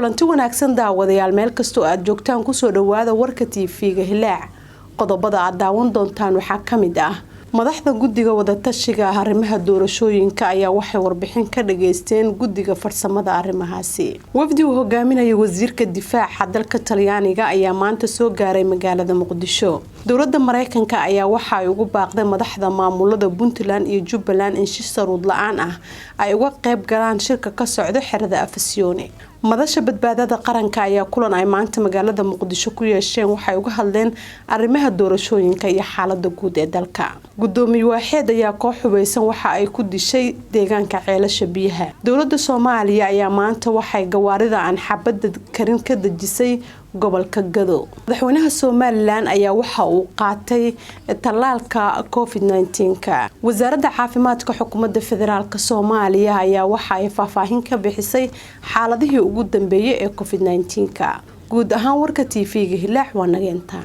kulanti wanaagsan daawadayaal meel kastoo aad joogtaan ku soo dhawaada warka TV-ga Hilaac qodobada aad daawan doontaan waxa kamid ah madaxda guddiga wada tashiga arrimaha doorashooyinka ayaa waxay warbixin ka dhageysteen guddiga farsamada arrimahaasi wafdi uu hogaaminayo wasiirka difaaca dalka Talyaaniga ayaa maanta soo gaaray magaalada Muqdisho dowladda Mareykanka ayaa waxa ay ugu baaqday madaxda maamulada Puntland iyo Jubbaland in si saruud la'aan ah ay uga qayb galaan shirka ka socda xirada Afasiyooni madasha badbaadada qaranka ayaa kulan ay maanta magaalada Muqdisho ku yeesheen waxay uga hadleen arrimaha doorashooyinka iyo xaaladda guud ee dalka gudoomiye waaxeed ayaa koox hubeysan waxa ay ku dishay deegaanka ceelasha biyaha dowladda Soomaaliya ayaa maanta waxay gawaarida aan xabad karin ka dajisay gobolka Gado madaxweynaha Soomaaliland ayaa waxa uu qaatay talaalka COVID-19 wasaaradda caafimaadka xukuumadda federaalka Soomaaliya ayaa waxa ay faahfaahin ka bixisay xaaladihii ugu dambeeyay ee COVID-19 guud ahaan warka TV-ga Hilaac waa nageenta